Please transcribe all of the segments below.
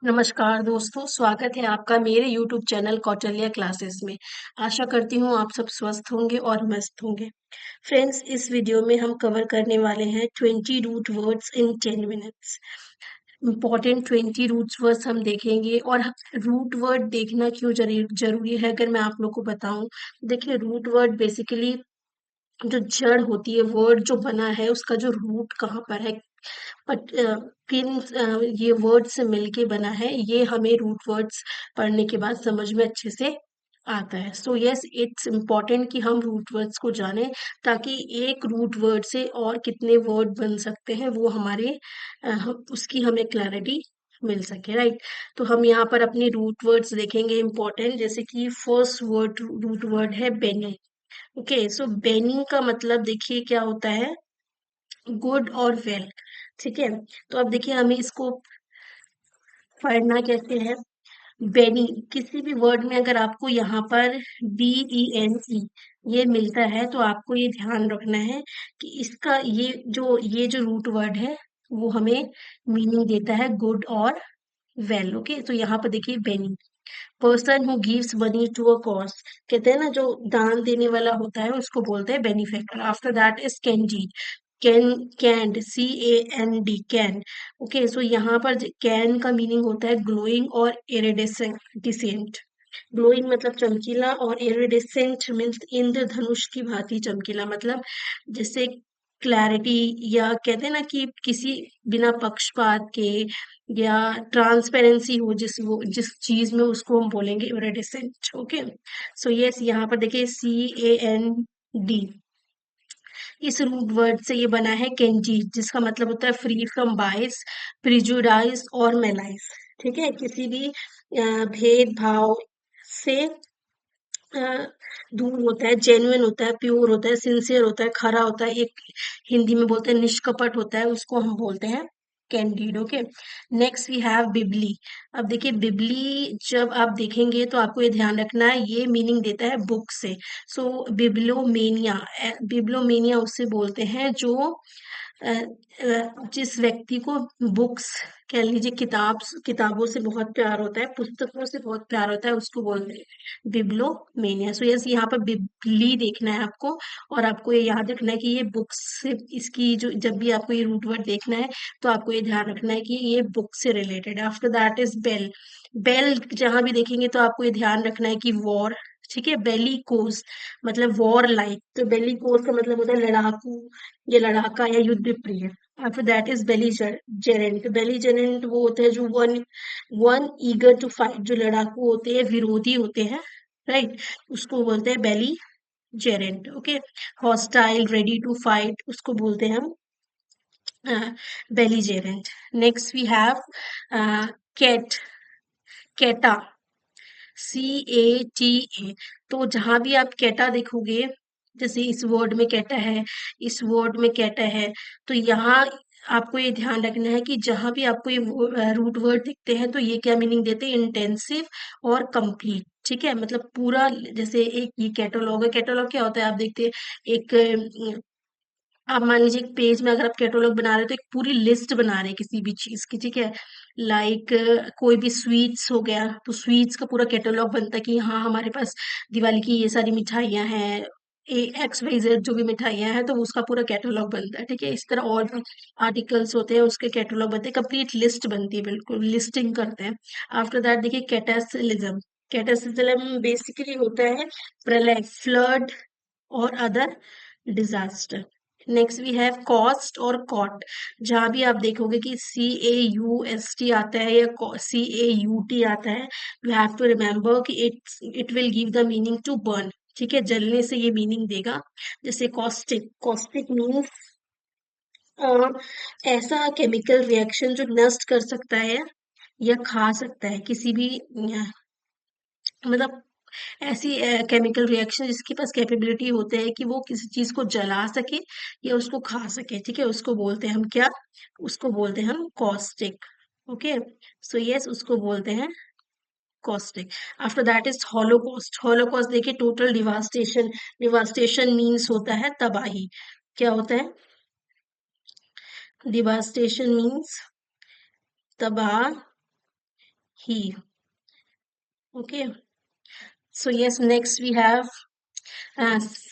नमस्कार दोस्तों, स्वागत है आपका मेरे YouTube चैनल कौटिल्य क्लासेस में। आशा करती हूँ आप सब स्वस्थ होंगे और मस्त होंगे। फ्रेंड्स, इस वीडियो में हम कवर करने वाले हैं 20 root words in 10 minutes. Important 20 roots words हम देखेंगे। और रूट वर्ड देखना क्यों जरूरी है अगर मैं आप लोग को बताऊं। देखिए, रूट वर्ड बेसिकली जो जड़ होती है, वर्ड जो बना है उसका जो रूट कहाँ पर है, बट ये वर्ड से मिलके बना है, ये हमें रूट वर्ड्स पढ़ने के बाद समझ में अच्छे से आता है। सो यस, इट्स इम्पॉर्टेंट कि हम रूट वर्ड्स को जानें, ताकि एक रूट वर्ड से और कितने वर्ड बन सकते हैं वो हमारे उसकी हमें क्लैरिटी मिल सके, राइट। तो हम यहाँ पर अपने रूट वर्ड्स देखेंगे इम्पोर्टेंट, जैसे कि फर्स्ट वर्ड रूट वर्ड है बेनी। ओके, सो बेनी का मतलब देखिए क्या होता है, गुड और वेल। ठीक है, तो अब देखिए हमें इसको पढ़ना कैसे है। बेनी, किसी भी वर्ड में अगर आपको यहाँ पर BENE ये मिलता है तो आपको ये ध्यान रखना है कि इसका ये जो रूट वर्ड है वो हमें मीनिंग देता है गुड और वेल। ओके, तो यहाँ पर देखिए bene, person who gives money to a cause, कहते हैं ना जो दान देने वाला होता है उसको बोलते हैं benefactor. After that is candid, cand, CAND, can. Okay, so यहाँ पर कैन का मीनिंग होता है ग्लोइंग और इरिडेसेंट। ग्लोइंग मतलब चमकीला, और इरिडेसेंट मीन्स इंद्रधनुष की भांति चमकीला, मतलब जैसे क्लैरिटी, या कहते हैं ना कि किसी बिना पक्षपात के या ट्रांसपेरेंसी हो जिस चीज में, उसको हम बोलेंगे इरिडेसेंट। ओके, सो यस, यहाँ पर देखिए CAND, इस रूट वर्ड से ये बना है केंजी, जिसका मतलब होता है फ्री फ्रॉम बाइस, प्रिजुडाइज और मेलाइज। ठीक है, किसी भी भेदभाव से अ, दूर होता है, जेन्युइन होता है, प्योर होता है, सिंसियर होता है, खरा होता है, एक हिंदी में बोलते हैं निष्कपट होता है, उसको हम बोलते हैं candid. Okay, next we have bibli. अब देखिए बिबली जब आप देखेंगे तो आपको ये ध्यान रखना है, ये मीनिंग देता है बुक से। सो बिब्लोमेनिया, बिब्लोमेनिया उससे बोलते हैं जो जिस व्यक्ति को बुक्स, कह लीजिए किताबों से बहुत प्यार होता है, पुस्तकों से बहुत प्यार होता है, उसको बोलते हैं बिब्लोमेनिया। सो यस, यहाँ पर बिबली देखना है आपको, और आपको ये याद रखना है कि ये बुक्स से, इसकी जो जब भी आपको ये रूट वर्ड देखना है तो आपको ये ध्यान रखना है कि ये बुक से रिलेटेड है। After that is bell. Bell जहां भी देखेंगे तो आपको ये ध्यान रखना है कि वॉर। ठीक है, बेली कोस मतलब वॉर लाइक, तो बेली कोस का मतलब होता है लड़ाकू या लड़ाका या युद्ध प्रिय। After that is belligerent. Belligerent वो होते हैं जो one one eager to fight, जो लड़ाकू होते हैं, विरोधी होते हैं, राइट, उसको बोलते हैं belligerent. Okay, hostile, ready to fight, उसको बोलते हैं हम belligerent. Next we have cat, cata, CATA। तो जहां भी आप कैटा देखोगे, जैसे इस वर्ड में कैटा है, इस वर्ड में कैटा है, तो यहाँ आपको ये ध्यान रखना है कि जहां भी आपको ये रूट वर्ड दिखते हैं तो ये क्या मीनिंग देते हैं, इंटेंसिव और कंप्लीट। ठीक है, मतलब पूरा, जैसे एक ये कैटलॉग है। कैटलॉग क्या होता है, आप देखते हैं एक आप मान लीजिए एक पेज में अगर आप कैटलॉग बना रहे हो तो एक पूरी लिस्ट बना रहे हैं किसी भी चीज की। ठीक है, लाइक कोई भी स्वीट्स हो गया तो स्वीट्स का पूरा कैटलॉग बनता है कि हाँ हमारे पास दिवाली की ये सारी मिठाइयाँ हैं, XYZ जो भी मिठाइयाँ हैं, तो उसका पूरा कैटलॉग बनता है। ठीक है, इस तरह और भी आर्टिकल्स होते हैं, उसके कैटलॉग बनते हैं, कंप्लीट लिस्ट बनती है, बिल्कुल लिस्टिंग करते हैं। आफ्टर दैट देखिए कैटासिलिज्म। कैटासिलिज्म बेसिकली होता है प्रलय, फ्लड और other disaster. Next we have caust और कॉट। जहां भी आप देखोगे कि CAUST आता है या CAUT आता है, यू हैव टू रिमेम्बर कि it will give the meaning to burn. ठीक है, जलने से ये मीनिंग देगा। जैसे कॉस्टिक, कॉस्टिक मीन्स ऐसा केमिकल रिएक्शन जो नष्ट कर सकता है या खा सकता है किसी भी मतलब ऐसी केमिकल रिएक्शन जिसके पास कैपेबिलिटी होते हैं कि वो किसी चीज को जला सके या उसको खा सके। ठीक है, उसको बोलते हैं हम क्या, उसको बोलते हैं हम कॉस्टिक। ओके, सो यस, उसको बोलते हैं caustic. After that is Holocaust. Holocaust देखिए टोटल डिवास्टेशन, डिवास्टेशन मीन्स होता है तबाही। क्या होता है, डिवास्टेशन मीन्स तबाह he. Okay. So yes, next we have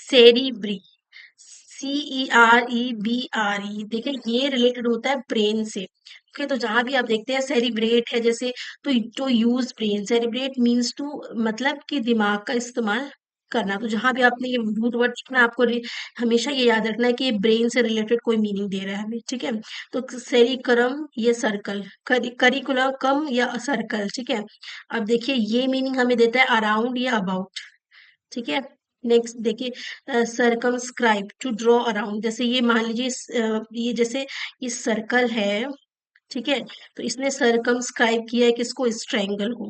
cerebri. CEREBRE, देखिए ये रिलेटेड होता है ब्रेन से। ओके, तो जहां भी आप देखते हैं सेरिब्रेट है जैसे, तो यूज ब्रेन, सेरिब्रेट मीन्स टू, मतलब कि दिमाग का इस्तेमाल करना। तो जहां भी आपने ये रूट वर्ड सीखना, आपको हमेशा ये याद रखना है कि ये ब्रेन से रिलेटेड कोई मीनिंग दे रहा है हमें, ठीक है। तो सेरिकरम, ये सर्कल, करिकुलम कम या सर्कल, ठीक है। अब देखिए ये मीनिंग हमें देता है अराउंड या अबाउट, ठीक है। नेक्स्ट देखिए सरकमस्क्राइब, टू ड्रॉ अराउंड, जैसे ये मान लीजिए ये जैसे ये सर्कल है, ठीक है। तो इसने सरकमस्क्राइब किया है किसको, इस ट्रायंगल को,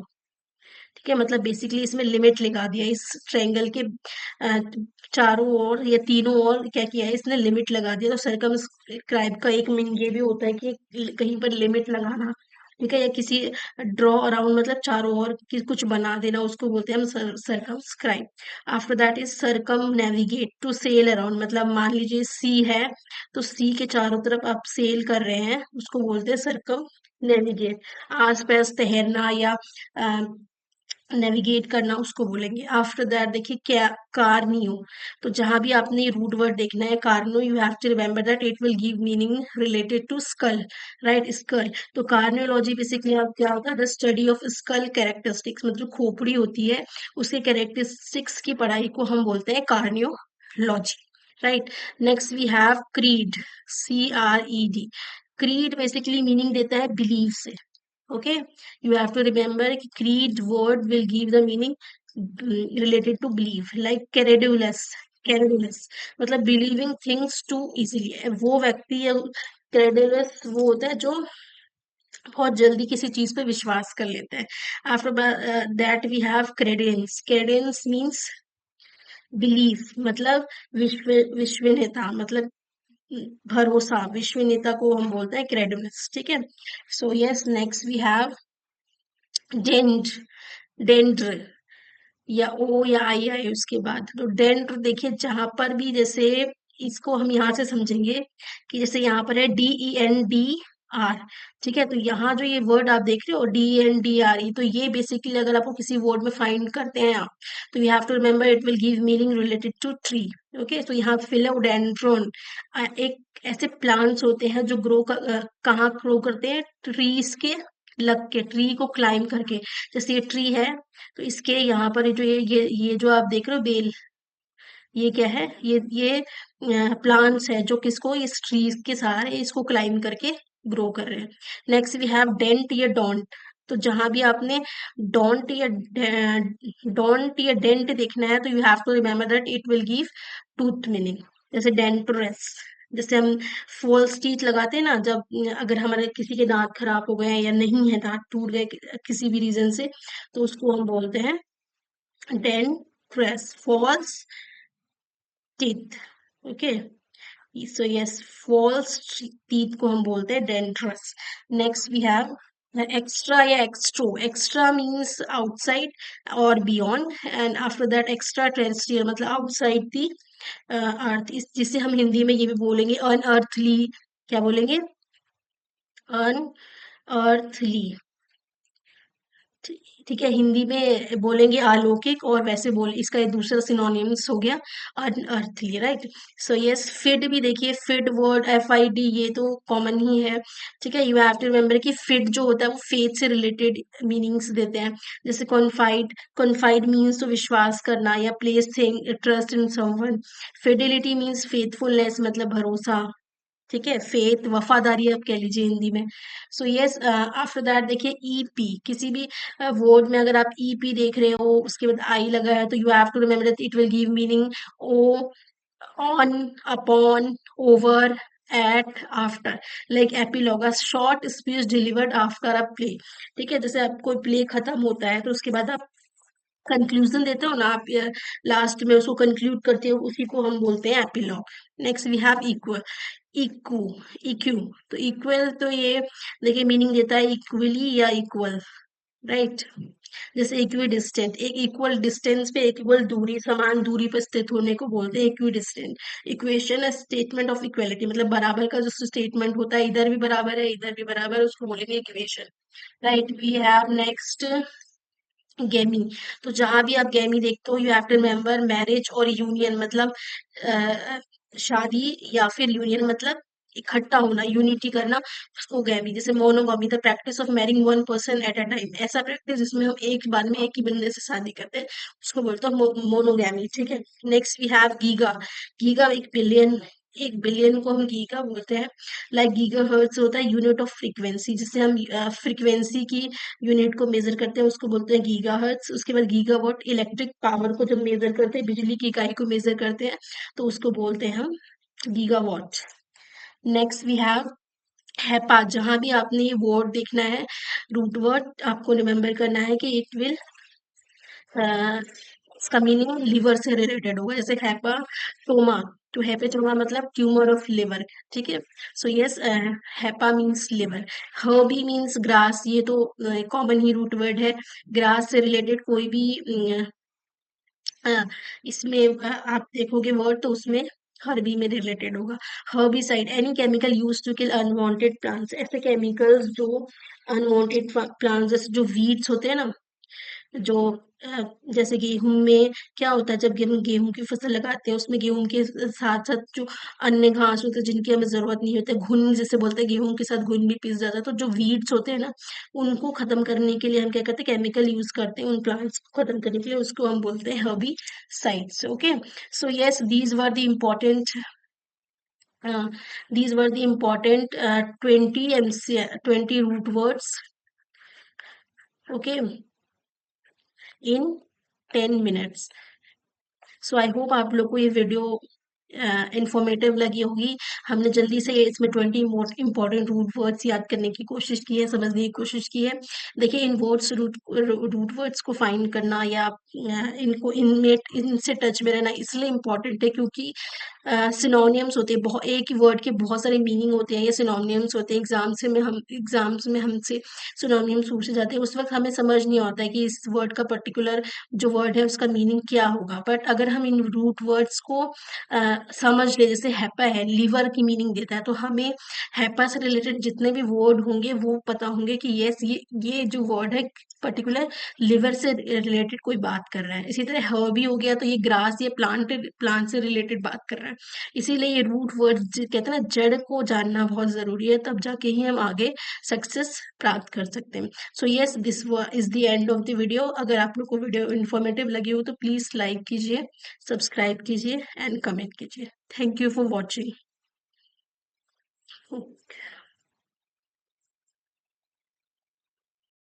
ठीक है। मतलब बेसिकली इसमें लिमिट लगा दिया इस ट्रायंगल के अ, चारों ओर या तीनों ओर, क्या किया है इसने, लिमिट लगा दिया। तो सर्कमस्क्राइब का एक मीनिंग ये भी होता है कि कहीं पर लिमिट लगाना, ठीक है। या किसी ड्रॉ अराउंड मतलब चारों ओर कुछ बना देना, उसको बोलते हैं हम circumscribe. After that is circumnavigate, to sail around, मतलब मान लीजिए सी है, तो सी के चारों तरफ आप सेल कर रहे हैं, उसको बोलते हैं सरकम नेविगेट। आस पास तैरना या नेविगेट करना, उसको बोलेंगे। आफ्टर दैट देखिए क्या, कार्नियो। तो जहां भी आपने रूट वर्ड देखना है cranio, you have to remember that it will give meaning related to skull, right, skull. तो कार्नियोलॉजी बेसिकली आप क्या होता है, the study of skull characteristics, मतलब खोपड़ी होती है, उसके कैरेक्टरिस्टिक्स की पढ़ाई को हम बोलते हैं craniology, right. Next we have cred, CRED। Cred basically meaning देता है बिलीव से। Okay, you have to remember creed word will give the meaning related to belief, like credulous, credulous मतलब believing things too easily। वो व्यक्ति या credulous वो होता है जो बहुत जल्दी किसी चीज पे विश्वास कर लेता है। After that we have credence, credence means belief, मतलब विश्वनीयता, मतलब भरोसा, विश्वनीयता को हम बोलते हैं क्रेडुलस, ठीक है। So yes, next we have dent, dendr, या ओ या आई आए उसके बाद। तो डेंट देखिए जहां पर भी, जैसे इसको हम यहाँ से समझेंगे कि जैसे यहाँ पर है DENDR, ठीक है। तो यहाँ जो ये वर्ड आप देख रहे हो DENDR, तो ये बेसिकली अगर आपको किसी वर्ड में फाइंड करते हैं आप, तो you have to remember it will give meaning related to tree. Okay, तो यहाँ फिलोडेंड्रोन, एक ऐसे प्लांट्स होते हैं जो कहाँ ग्रो करते हैं, ट्रीज के लग के, ट्री को क्लाइम करके। जैसे ये ट्री है, तो इसके यहाँ पर जो ये जो आप देख रहे हो बेल, ये क्या है, ये प्लांट्स है जो किसको, इस ट्रीज के सहारे इसको क्लाइम करके ग्रो कर रहे हैं। नेक्स्ट वी हैव डेंट या डोंट। तो जहां भी आपने डोंट या डेंट देखना है, तो you have to remember that it will give tooth meaning. जैसे डेंटोरेस, जैसे हम फॉल्स टीथ लगाते हैं ना, जब अगर हमारे किसी के दांत खराब हो गए हैं या नहीं है, दांत टूट गए किसी भी रीजन से, तो उसको हम बोलते हैं dentures, false teeth. Okay, so yes, false teeth को हम बोलते हैं dentures. Next we have extra या एक्स्ट्रो। एक्स्ट्रा मीन्स आउटसाइड और beyond, and after that extraterrestrial, मतलब आउटसाइड दी अर्थ, इस जिसे हम हिंदी में ये भी बोलेंगे अनअर्थली। क्या बोलेंगे, अनअर्थली, ठीक है। हिंदी में बोलेंगे अलौकिक, और वैसे बोल इसका एक दूसरा सिनोनिम्स हो गया अनअर्थली, राइट। सो यस, फिड भी देखिए, फिड वर्ड FID, ये तो कॉमन ही है, ठीक है। यू हैव टू रिमेम्बर कि फिड जो होता है वो फेथ से रिलेटेड मीनिंग्स देते हैं। जैसे कॉन्फाइड, कॉन्फाइड मीन्स तो विश्वास करना या place trust in someone. Fidelity means faithfulness, मतलब भरोसा, ठीक है। फेथ, वफादारी आप कह लीजिए हिंदी में। सो यस, आफ्टर दैट देखिए EP, किसी भी वर्ड में अगर आप EP देख रहे हो, उसके बाद आई लगा है, तो you have to remember that it will give meaning ओ, on, upon, over, at, after. Like epilogue, short speech delivered after a play, ठीक है। जैसे आप कोई प्ले खत्म होता है, तो उसके बाद आप कंक्लूजन देते हो ना, आप लास्ट में उसको कंक्लूड करते हो, उसी को हम बोलते हैं epilogue. Next we have equal, equ, equ. तो इक्वल, तो ये देखिए मीनिंग देता है इक्वली या इक्वल, राइट। जैसे इक्वी डिस्टेंट, एक इक्वल डिस्टेंस पे इक्वल दूरी, समान दूरी पर स्थित होने को बोलते हैं इक्वी डिस्टेंट। इक्वेशन है स्टेटमेंट ऑफ इक्वेलिटी, मतलब बराबर का जो स्टेटमेंट होता है, इधर भी बराबर है इधर भी बराबर है, उसको बोलेंगे equation. Right, we have next gamy. तो जहां भी आप गेमी देखते हो, you have to remember marriage और यूनियन मतलब शादी, या फिर यूनियन मतलब इकट्ठा होना, यूनिटी करना, उसको गैमी। जैसे monogamy, the practice of marrying one person at a time, ऐसा प्रैक्टिस जिसमें हम एक बार में एक ही बंदे से शादी करते हैं, उसको बोलते हैं मोनोगैमी। ठीक है। Next we have giga. Giga एक बिलियन को हम गीगा बोलते हैं। लाइक गीगा हर्ट्स होता है यूनिट ऑफ फ्रीक्वेंसी, जिससे हम फ्रीक्वेंसी की यूनिट को मेजर करते हैं, उसको बोलते हैं गीगाहर्ट्ज। उसके बाद गीगावाट, इलेक्ट्रिक पावर को जब मेजर करते हैं, बिजली की इकाई को मेजर करते हैं, तो उसको बोलते हैं हम gigawatt. Next we have hepa. जहां भी आपने ये वर्ड देखना है, रूट वर्ड आपको रिमेम्बर करना है कि इट विल, इसका मीनिंग लिवर से रिलेटेड होगा। जैसे हैपाटोमा, तो हैपेटोमा मतलब ट्यूमर ऑफ लिवर। ठीक है। So yes, hepa means liver. Herbi means grass, ये तो कॉमन ही रूट वर्ड है। ग्रास से रिलेटेड कोई भी अ, इसमें आप देखोगे वर्ड, तो उसमें हर्बी में रिलेटेड होगा। Herbicide, any chemical use to kill unwanted plants, ऐसे केमिकल्स जो अनवांटेड प्लांट्स, जैसे जो वीड्स होते हैं ना, जो जैसे गेहूं में क्या होता है, जब हम गेहूं की फसल लगाते हैं, उसमें गेहूं के साथ साथ जो अन्य घास होते हैं जिनकी हमें जरूरत नहीं होती, घुन जिसे बोलते हैं, गेहूं के साथ घुन भी पिस जाता है, तो जो वीड्स होते हैं ना, उनको खत्म करने के लिए हम क्या करते हैं, केमिकल यूज करते हैं उन प्लांट्स को खत्म करने के लिए, उसको हम बोलते हैं herbicides. Okay. So yes, these were the important 20 root words, okay, in 10 minutes. So I hope आप लोग को ये वीडियो इंफॉर्मेटिव लगी होगी। हमने जल्दी से इसमें 20 मोस्ट इंपॉर्टेंट रूट वर्ड्स याद करने की कोशिश की है, समझने की कोशिश की है। देखिए, इन वर्ड्स रूट वर्ड्स को फाइंड करना, या इनको इनमें इनसे टच में रहना इसलिए इम्पोर्टेंट है, क्योंकि सिनोनियम्स होते हैं, बहुत एक ही वर्ड के बहुत सारे मीनिंग होते हैं, ये सिनोनियम्स होते हैं। एग्जाम्स में हमसे सिनोनियम्स पूछे जाते हैं, उस वक्त हमें समझ नहीं आता है कि इस वर्ड का पर्टिकुलर जो वर्ड है उसका मीनिंग क्या होगा। बट अगर हम इन रूट वर्ड्स को समझ ले, जैसे हैपा है, लीवर की मीनिंग देता है, तो हमें हैपा से रिलेटेड जितने भी वर्ड होंगे वो पता होंगे कि यस, ये जो वर्ड है पर्टिकुलर लिवर से रिलेटेड कोई बात कर रहा है। इसी तरह हर्बी हो गया, तो ये ग्रास, ये प्लांट से रिलेटेड बात कर रहा है। इसीलिए ये रूट वर्ड कहते हैं ना, जड़ को जानना बहुत जरूरी है, तब जाके ही हम आगे सक्सेस प्राप्त कर सकते हैं। So yes, this is the end of the video. अगर आप लोग को वीडियो इन्फॉर्मेटिव लगी हो तो प्लीज लाइक कीजिए, सब्सक्राइब कीजिए एंड कमेंट कीजिए। Thank you for watching.